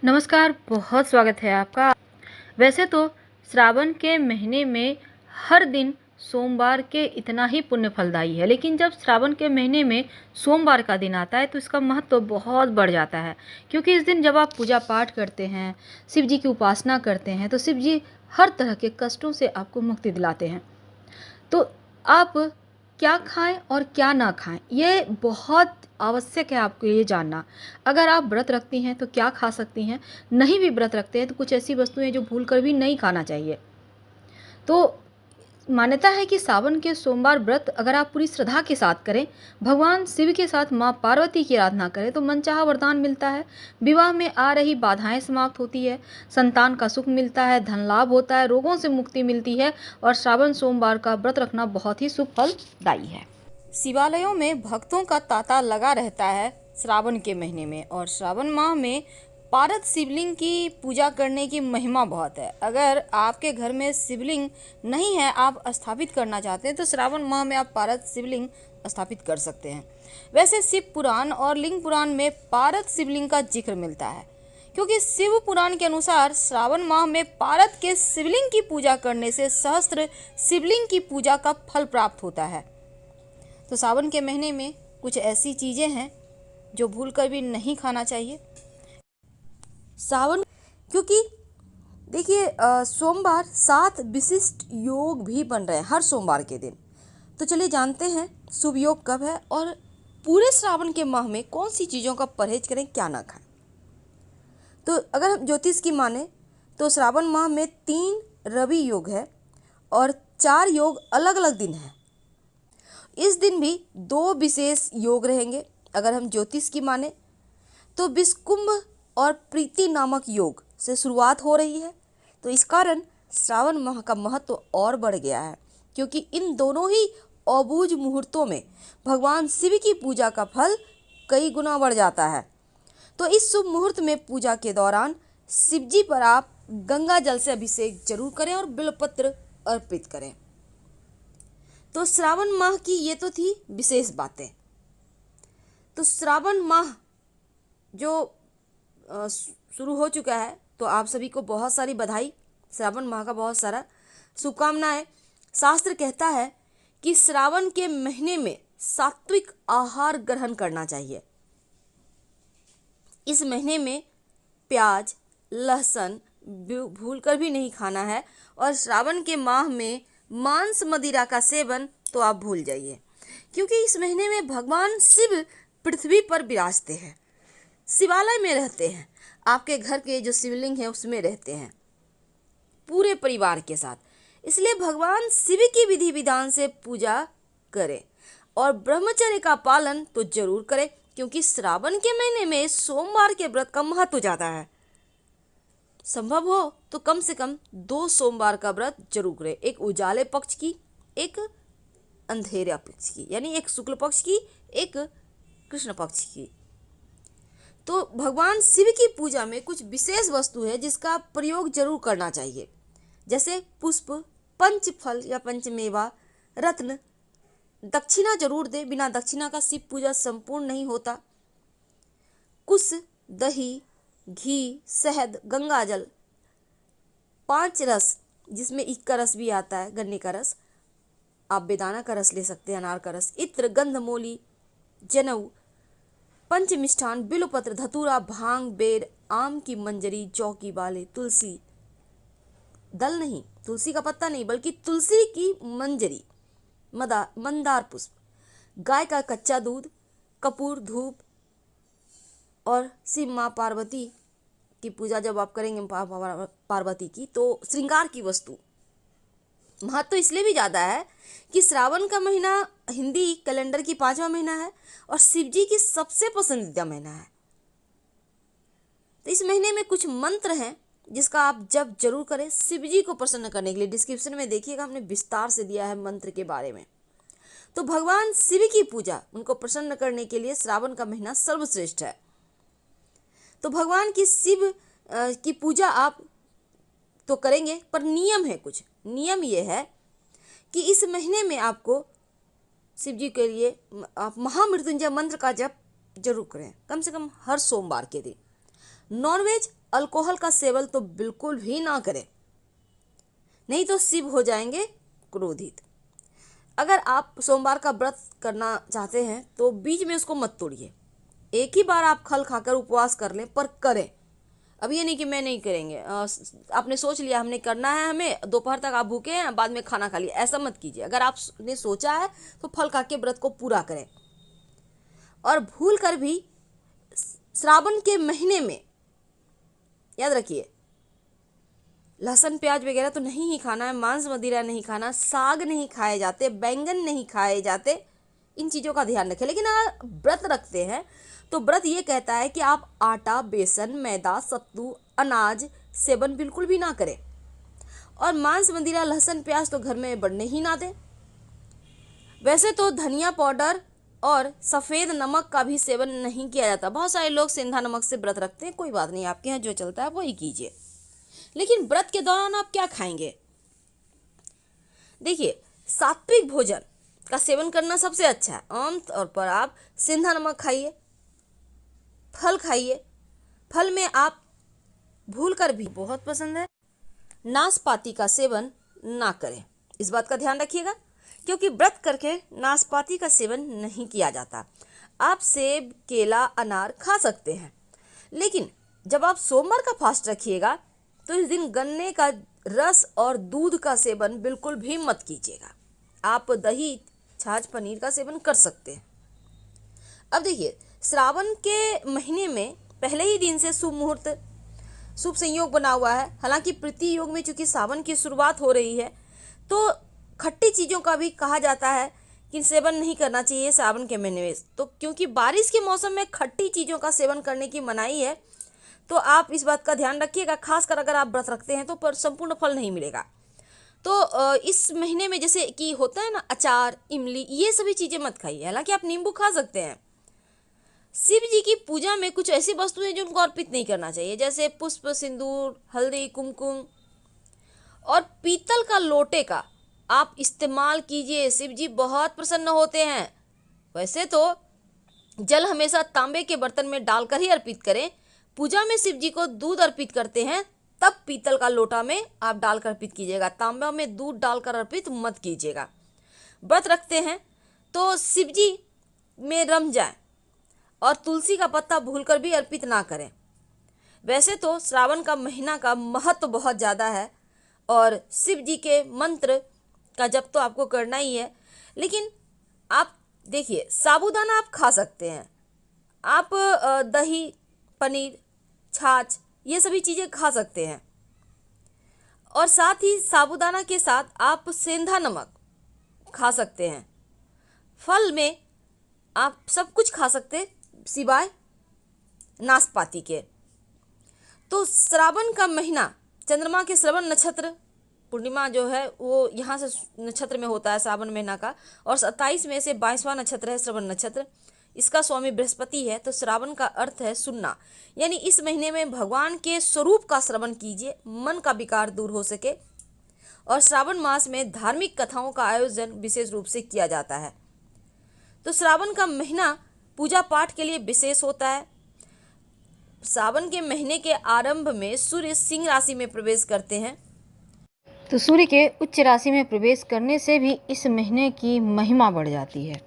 नमस्कार, बहुत स्वागत है आपका। वैसे तो श्रावण के महीने में हर दिन सोमवार के इतना ही पुण्य फलदायी है, लेकिन जब श्रावण के महीने में सोमवार का दिन आता है तो इसका महत्व तो बहुत बढ़ जाता है। क्योंकि इस दिन जब आप पूजा पाठ करते हैं, शिव जी की उपासना करते हैं, तो शिव जी हर तरह के कष्टों से आपको मुक्ति दिलाते हैं। तो आप क्या खाएं और क्या ना खाएं, ये बहुत आवश्यक है आपको ये जानना। अगर आप व्रत रखती हैं तो क्या खा सकती हैं, नहीं भी व्रत रखते हैं तो कुछ ऐसी वस्तुएं जो भूल कर भी नहीं खाना चाहिए। तो मान्यता है कि सावन के सोमवार व्रत अगर आप पूरी श्रद्धा के साथ करें, भगवान शिव के साथ माँ पार्वती की आराधना करें तो मनचाहा वरदान मिलता है। विवाह में आ रही बाधाएं समाप्त होती है, संतान का सुख मिलता है, धन लाभ होता है, रोगों से मुक्ति मिलती है और श्रावण सोमवार का व्रत रखना बहुत ही शुभ फलदायी है। शिवालयों में भक्तों का तांता लगा रहता है श्रावण के महीने में, और श्रावण माह में पारद शिवलिंग की पूजा करने की महिमा बहुत है। अगर आपके घर में शिवलिंग नहीं है, आप स्थापित करना चाहते हैं, तो श्रावण माह में आप पारद शिवलिंग स्थापित कर सकते हैं। वैसे शिव पुराण और लिंग पुराण में पारद शिवलिंग का जिक्र मिलता है, क्योंकि शिव पुराण के अनुसार श्रावण माह में पारद के शिवलिंग की पूजा करने से सहस्त्र शिवलिंग की पूजा का फल प्राप्त होता है। तो सावन के महीने में कुछ ऐसी चीज़ें हैं जो भूल कर भी नहीं खाना चाहिए। सावन, क्योंकि देखिए सोमवार 7 विशिष्ट योग भी बन रहे हैं हर सोमवार के दिन। तो चलिए जानते हैं शुभ योग कब है और पूरे श्रावण के माह में कौन सी चीज़ों का परहेज करें, क्या ना खाएं। तो अगर हम ज्योतिष की माने तो श्रावण माह में 3 रवि योग है और 4 योग अलग अलग दिन है। इस दिन भी 2 विशेष योग रहेंगे। अगर हम ज्योतिष की माने तो विषकुंभ और प्रीति नामक योग से शुरुआत हो रही है। तो इस कारण श्रावण माह का महत्व और बढ़ गया है, क्योंकि इन दोनों ही अबूझ मुहूर्तों में भगवान शिव की पूजा का फल कई गुना बढ़ जाता है। तो इस शुभ मुहूर्त में पूजा के दौरान शिव जी पर आप गंगा जल से अभिषेक जरूर करें और बिल्वपत्र अर्पित करें। तो श्रावण माह की ये तो थी विशेष बातें। तो श्रावण माह जो शुरू हो चुका है, तो आप सभी को बहुत सारी बधाई, श्रावण माह का बहुत सारा शुभकामनाएं। शास्त्र कहता है कि श्रावण के महीने में सात्विक आहार ग्रहण करना चाहिए। इस महीने में प्याज, लहसुन भूल कर भी नहीं खाना है, और श्रावण के माह में मांस मदिरा का सेवन तो आप भूल जाइए, क्योंकि इस महीने में भगवान शिव पृथ्वी पर विराजते हैं, शिवालय में रहते हैं। आपके घर के जो शिवलिंग है उसमें रहते हैं पूरे परिवार के साथ। इसलिए भगवान शिव की विधि विधान से पूजा करें और ब्रह्मचर्य का पालन तो जरूर करें, क्योंकि श्रावण के महीने में सोमवार के व्रत का महत्व ज्यादा है। संभव हो तो कम से कम 2 सोमवार का व्रत जरूर करें, एक उजाले पक्ष की, एक अंधेरे पक्ष की, यानी एक शुक्ल पक्ष की, एक कृष्ण पक्ष की। तो भगवान शिव की पूजा में कुछ विशेष वस्तु है जिसका प्रयोग जरूर करना चाहिए, जैसे पुष्प, पंचफल या पंचमेवा, रत्न। दक्षिणा जरूर दे, बिना दक्षिणा का शिव पूजा संपूर्ण नहीं होता। कुश, दही, घी, शहद, गंगा जल, 5 रस जिसमें ईख का रस भी आता है, गन्ने का रस, आप बेदाना का रस ले सकते हैं, अनार का रस, इत्र, गंधमोली, जनेऊ, पंच मिष्ठान, बिल्वपत्र, धतूरा, भांग, बेर, आम की मंजरी, जौ की बाले, तुलसी दल नहीं, तुलसी का पत्ता नहीं, बल्कि तुलसी की मंजरी, मंदार पुष्प, गाय का कच्चा दूध, कपूर, धूप, और शिव माँ पार्वती की पूजा जब आप करेंगे पार्वती की, तो श्रृंगार की वस्तु। महत्व तो इसलिए भी ज़्यादा है कि श्रावण का महीना हिंदी कैलेंडर की 5वां महीना है और शिव जी की सबसे पसंदीदा महीना है। तो इस महीने में कुछ मंत्र हैं जिसका आप जप जरूर करें शिव जी को प्रसन्न करने के लिए। डिस्क्रिप्शन में देखिएगा, हमने विस्तार से दिया है मंत्र के बारे में। तो भगवान शिव की पूजा, उनको प्रसन्न करने के लिए श्रावण का महीना सर्वश्रेष्ठ है। तो भगवान की शिव की पूजा आप तो करेंगे, पर नियम है, कुछ नियम ये है कि इस महीने में आपको शिव जी के लिए आप महामृत्युंजय मंत्र का जप जरूर करें, कम से कम हर सोमवार के दिन। नॉनवेज अल्कोहल का सेवन तो बिल्कुल भी ना करें, नहीं तो शिव हो जाएंगे क्रोधित। अगर आप सोमवार का व्रत करना चाहते हैं तो बीच में उसको मत तोड़िए। एक ही बार आप फल खाकर उपवास कर लें, पर करें। अब ये नहीं कि मैं नहीं करेंगे, आपने सोच लिया हमने करना है, हमें दोपहर तक आप भूखे हैं, बाद में खाना खा लिया, ऐसा मत कीजिए। अगर आपने सोचा है तो फल खा के व्रत को पूरा करें। और भूल कर भी श्रावण के महीने में याद रखिए, लहसुन प्याज वगैरह तो नहीं ही खाना है, मांस मदिरा नहीं खाना, साग नहीं खाए जाते, बैंगन नहीं खाए जाते, इन चीज़ों का ध्यान रखें। लेकिन अगर व्रत रखते हैं तो व्रत ये कहता है कि आप आटा, बेसन, मैदा, सत्तू, अनाज सेवन बिल्कुल भी ना करें। और मांस मदिरा, लहसुन प्याज तो घर में बढ़ने ही ना दें। वैसे तो धनिया पाउडर और सफ़ेद नमक का भी सेवन नहीं किया जाता। बहुत सारे लोग सेंधा नमक से व्रत रखते हैं, कोई बात नहीं, आपके यहाँ जो चलता है वही कीजिए। लेकिन व्रत के दौरान आप क्या खाएंगे? देखिए, सात्विक भोजन का सेवन करना सबसे अच्छा है। आमतौर पर आप सेंधा नमक खाइए, फल खाइए। फल में आप भूल कर भी बहुत पसंद है, नाशपाती का सेवन ना करें। इस बात का ध्यान रखिएगा, क्योंकि व्रत करके नाशपाती का सेवन नहीं किया जाता। आप सेब, केला, अनार खा सकते हैं, लेकिन जब आप सोमवार का फास्ट रखिएगा तो इस दिन गन्ने का रस और दूध का सेवन बिल्कुल भी मत कीजिएगा। आप दही, छाछ, पनीर का सेवन कर सकते हैं। अब देखिए, श्रावण के महीने में पहले ही दिन से शुभ मुहूर्त, शुभ संयोग बना हुआ है। हालांकि प्रति योग में चूंकि सावन की शुरुआत हो रही है, तो खट्टी चीज़ों का भी कहा जाता है कि सेवन नहीं करना चाहिए सावन के महीने में। तो क्योंकि बारिश के मौसम में खट्टी चीज़ों का सेवन करने की मनाही है, तो आप इस बात का ध्यान रखिएगा। खासकर अगर आप व्रत रखते हैं तो पर संपूर्ण फल नहीं मिलेगा। तो इस महीने में जैसे कि होता है ना, अचार, इमली, ये सभी चीज़ें मत खाइए। हालांकि आप नींबू खा सकते हैं। शिव जी की पूजा में कुछ ऐसी वस्तुएं हैं जो उनको अर्पित नहीं करना चाहिए, जैसे पुष्प, सिंदूर, हल्दी, कुमकुम और पीतल का लोटे का आप इस्तेमाल कीजिए। शिव जी बहुत प्रसन्न होते हैं। वैसे तो जल हमेशा तांबे के बर्तन में डालकर ही अर्पित करें। पूजा में शिव जी को दूध अर्पित करते हैं, तब पीतल का लोटा में आप डालकर अर्पित कीजिएगा। तांबा में दूध डालकर अर्पित मत कीजिएगा। व्रत रखते हैं तो शिव जी में रम जाए, और तुलसी का पत्ता भूलकर भी अर्पित ना करें। वैसे तो श्रावण का महीना का महत्व बहुत ज़्यादा है, और शिव जी के मंत्र का जप तो आपको करना ही है। लेकिन आप देखिए, साबूदाना आप खा सकते हैं, आप दही, पनीर, छाछ, ये सभी चीज़ें खा सकते हैं। और साथ ही साबूदाना के साथ आप सेंधा नमक खा सकते हैं। फल में आप सब कुछ खा सकते सिवाय नाशपाती के। तो श्रावण का महीना, चंद्रमा के श्रवण नक्षत्र पूर्णिमा जो है वो यहाँ से नक्षत्र में होता है श्रावण महीना का, और 27 में से 22वां नक्षत्र है श्रवण नक्षत्र। इसका स्वामी बृहस्पति है। तो श्रावण का अर्थ है सुनना, यानी इस महीने में भगवान के स्वरूप का श्रवण कीजिए, मन का विकार दूर हो सके। और श्रावण मास में धार्मिक कथाओं का आयोजन विशेष रूप से किया जाता है। तो श्रावण का महीना पूजा पाठ के लिए विशेष होता है। सावन के महीने के आरंभ में सूर्य सिंह राशि में प्रवेश करते हैं। तो सूर्य के उच्च राशि में प्रवेश करने से भी इस महीने की महिमा बढ़ जाती है।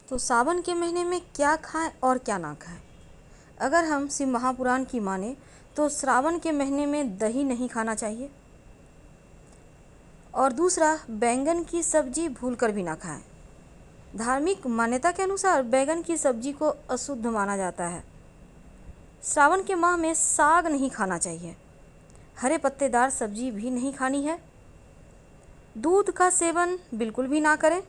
तो सावन के महीने में क्या खाएं और क्या ना खाएं? अगर हम शिव महापुराण की माने तो श्रावण के महीने में दही नहीं खाना चाहिए, और दूसरा, बैंगन की सब्जी भूलकर भी ना खाएं। धार्मिक मान्यता के अनुसार बैंगन की सब्जी को अशुद्ध माना जाता है। श्रावण के माह में साग नहीं खाना चाहिए, हरे पत्तेदार सब्जी भी नहीं खानी है। दूध का सेवन बिल्कुल भी ना करें,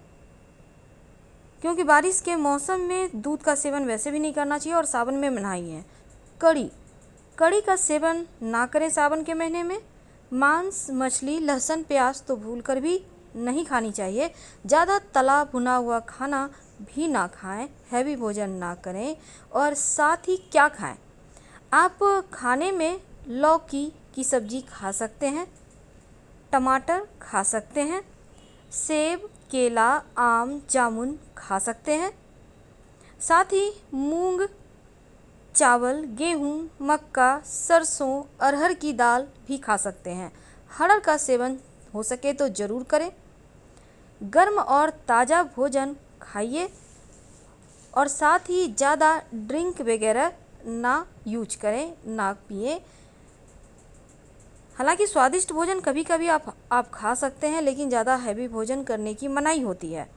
क्योंकि बारिश के मौसम में दूध का सेवन वैसे भी नहीं करना चाहिए, और सावन में मनाही है। कड़ी का सेवन ना करें सावन के महीने में। मांस, मछली, लहसुन, प्याज तो भूलकर भी नहीं खानी चाहिए। ज़्यादा तला भुना हुआ खाना भी ना खाएं, हैवी भोजन ना करें। और साथ ही क्या खाएं? आप खाने में लौकी की सब्जी खा सकते हैं, टमाटर खा सकते हैं, सेब, केला, आम, जामुन खा सकते हैं। साथ ही मूंग, चावल, गेहूँ, मक्का, सरसों, अरहर की दाल भी खा सकते हैं। हरड़ का सेवन हो सके तो ज़रूर करें। गर्म और ताज़ा भोजन खाइए और साथ ही ज़्यादा ड्रिंक वगैरह ना यूज करें, ना पिए। हालांकि स्वादिष्ट भोजन कभी कभी आप खा सकते हैं, लेकिन ज़्यादा हैवी भोजन करने की मनाही होती है।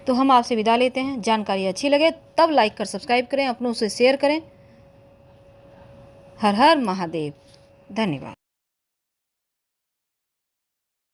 तो हम आपसे विदा लेते हैं। जानकारी अच्छी लगे तब लाइक कर सब्सक्राइब करें, अपनों से शेयर करें। हर हर महादेव। धन्यवाद।